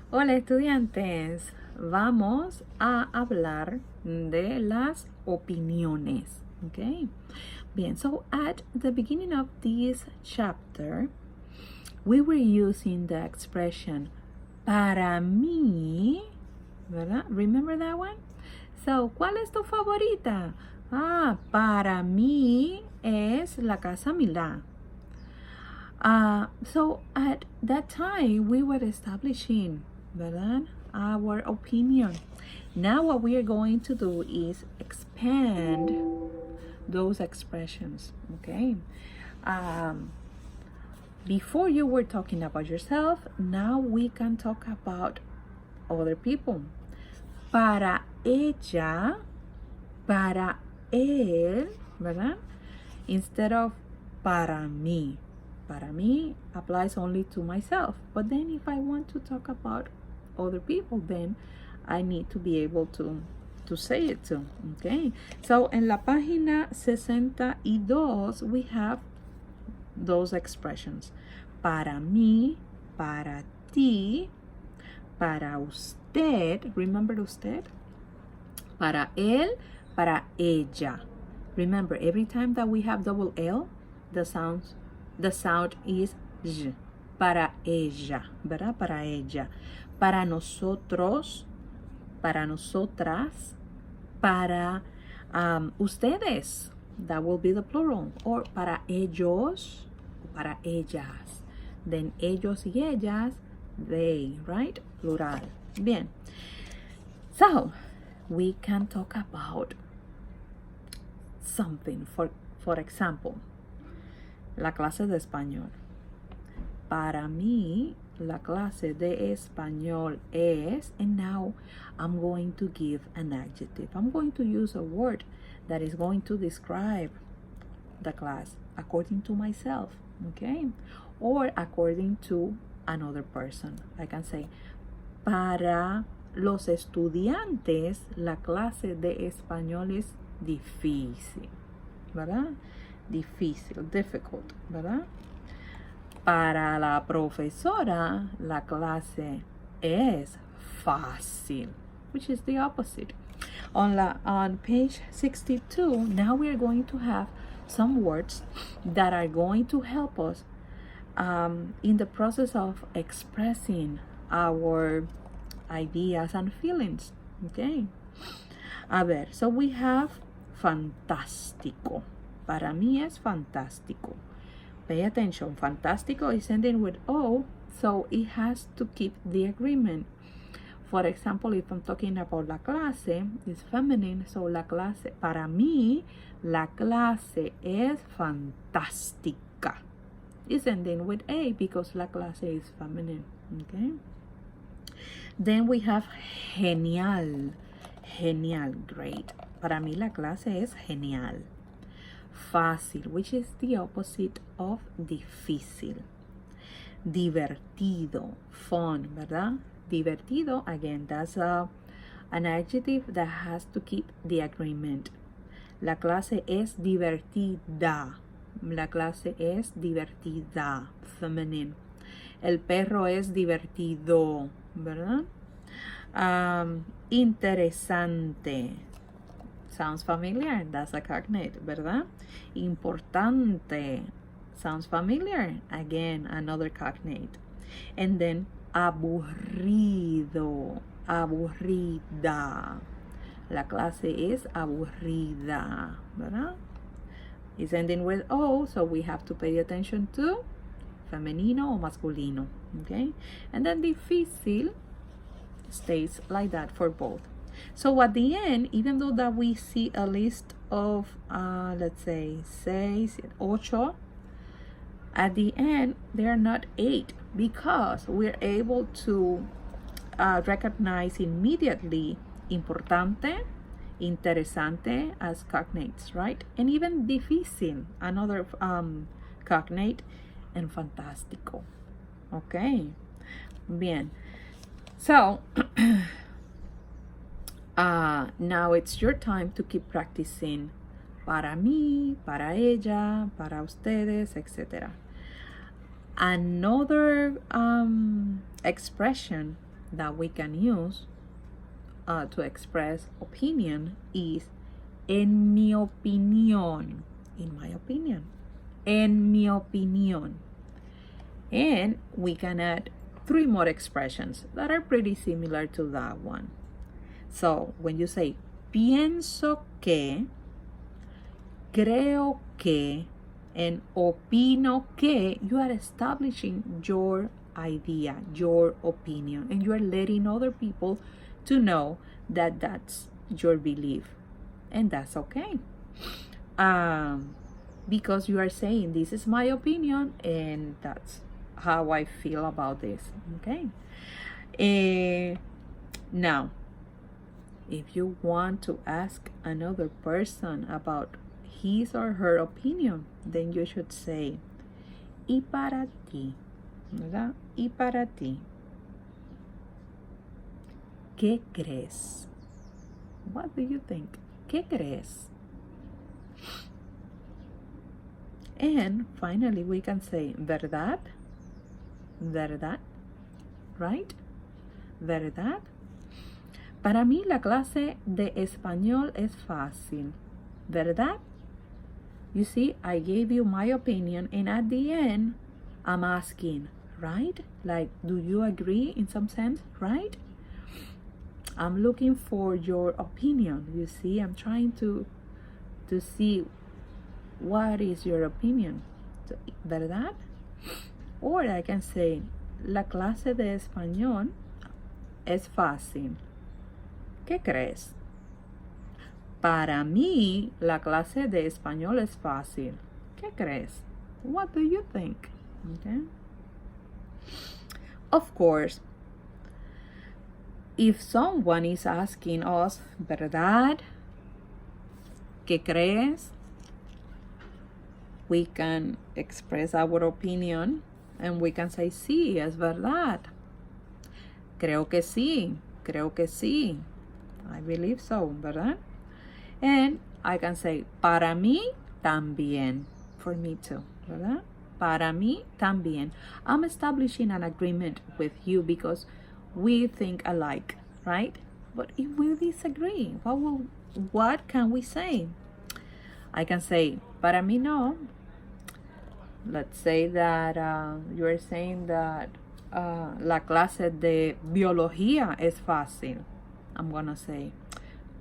Hola estudiantes, vamos a hablar de las opiniones, ¿ok? Bien, so at the beginning of this chapter, we were using the expression para mí, ¿verdad? Remember that one? So, ¿cuál es tu favorita? Para mí es la Casa Milá. So at that time we were establishing, ¿verdad? Our opinion. Now what we are going to do is expand those expressions, okay? Before you were talking about yourself, now we can talk about other people. Para ella, para él, ¿verdad? Instead of para mí. Para mí applies only to myself. But then if I want to talk about other people, then I need to be able to say it too. Okay. So en la página 62 we have those expressions. Para mí, para ti, para usted. Remember usted? Para él, para ella. Remember, every time that we have double L, the sound is j. Para ella, ¿verdad? Para ella. Para nosotros, para nosotras, para ustedes. That will be the plural. Or para ellos, para ellas. Then ellos y ellas, they, right? Plural. Bien. So, we can talk about something. For example, la clase de español. Para mí, la clase de español es, and now I'm going to give an adjective. I'm going to use a word that is going to describe the class according to myself, okay? Or according to another person. I can say, para los estudiantes, la clase de español es difícil, ¿verdad? Difícil, difficult, ¿verdad? Para la profesora, la clase es fácil, which is the opposite. On page 62, now we are going to have some words that are going to help us in the process of expressing our ideas and feelings, okay? A ver, so we have fantástico. Para mí es fantástico. Pay attention. Fantástico is ending with O, so it has to keep the agreement. For example, if I'm talking about la clase, it's feminine, so la clase, para mí, la clase es fantástica. It's ending with A because la clase is feminine, okay? Then we have genial. Genial, great. Para mí la clase es genial. Fácil, which is the opposite of difícil. Divertido, fun, ¿verdad? Divertido, again, that's an adjective that has to keep the agreement. La clase es divertida. La clase es divertida, feminine. El perro es divertido, ¿verdad? Interesante. Sounds familiar. That's a cognate, ¿verdad? Importante. Sounds familiar. Again, another cognate. And then aburrido. Aburrida. La clase es aburrida, ¿verdad? It's ending with O, so we have to pay attention to femenino or masculino, okay? And then difícil stays like that for both. So at the end, even though that we see a list of, let's say, 6, 8, at the end, they are not 8 because we're able to recognize immediately importante, interesante as cognates, right? And even difícil, another cognate, and fantástico. Okay, bien. So, now it's your time to keep practicing para mí, para ella, para ustedes, etc. Another expression that we can use to express opinion is en mi opinión, in my opinion, en mi opinión. And we can add 3 more expressions that are pretty similar to that one. So when you say pienso que, creo que, and opino que, you are establishing your idea, your opinion, and you are letting other people to know that that's your belief, and that's okay. Because you are saying this is my opinion and that's how I feel about this. Okay. Now, if you want to ask another person about his or her opinion, then you should say y para ti, ¿verdad? Y para ti, ¿qué crees? What do you think? ¿Qué crees? And finally, we can say verdad, verdad, right? Verdad. Para mí la clase de español es fácil, ¿verdad? You see, I gave you my opinion, and at the end, I'm asking, right? Like, do you agree in some sense, right? I'm looking for your opinion. You see, I'm trying to see what is your opinion, ¿verdad? Or I can say, la clase de español es fácil. ¿Qué crees? Para mí, la clase de español es fácil. ¿Qué crees? What do you think? Okay. Of course, if someone is asking us, ¿verdad? ¿Qué crees? We can express our opinion and we can say, sí, es verdad. Creo que sí. Creo que sí. I believe so, ¿verdad? And I can say, para mí también. For me too, ¿verdad? Para mí también. I'm establishing an agreement with you because we think alike, right? But if we disagree, what can we say? I can say, para mí no. Let's say that you are saying that la clase de biología es fácil. I'm gonna say,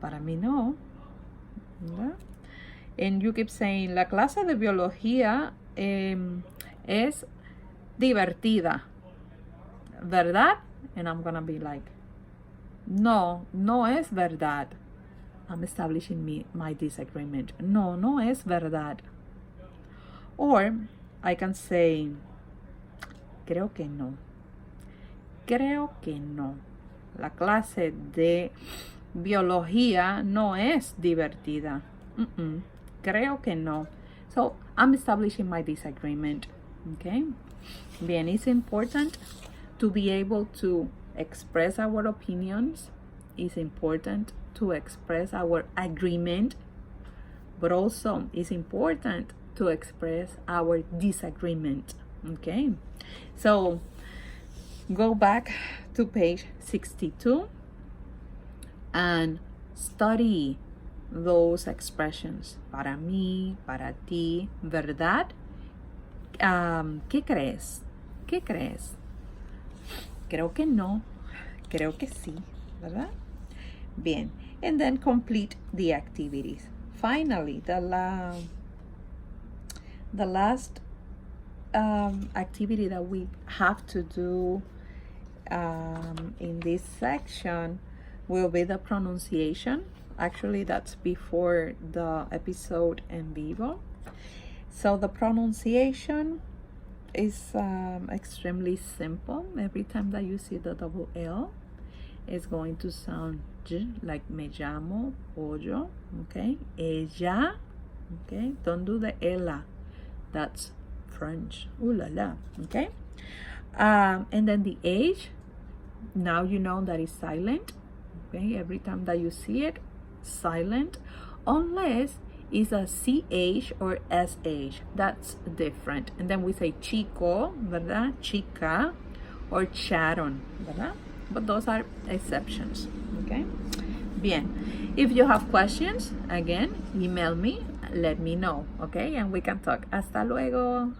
para mí no. ¿verdad? And you keep saying, la clase de biología es divertida, ¿verdad? And I'm gonna be like, no, no es verdad. I'm establishing my disagreement. No, no es verdad. Or I can say, creo que no. Creo que no. La clase de biología no es divertida. Creo que no. So I'm establishing my disagreement. Okay. Bien, it's important to be able to express our opinions. It's important to express our agreement, but also it's important to express our disagreement. Okay, so go back to page 62 and study those expressions. Para mí, para ti, ¿verdad? ¿Qué crees? ¿Qué crees? Creo que no. Creo que sí, ¿verdad? Bien, and then complete the activities. Finally, the last activity that we have to do in this section will be the pronunciation. Actually, that's before the episode en vivo. So the pronunciation is extremely simple. Every time that you see the double L, it's going to sound J, like me llamo, pollo, okay? Ella, okay? Don't do the ella. That's French. Ooh la la, okay? And then the H, now you know that is silent, okay? Every time that you see it, silent, unless it's a CH or SH. That's different. And then we say chico, ¿verdad? Chica, or charon, ¿verdad? but those are exceptions. Okay. Bien. If you have questions, again, email me, let me know. Okay, and we can talk. Hasta luego.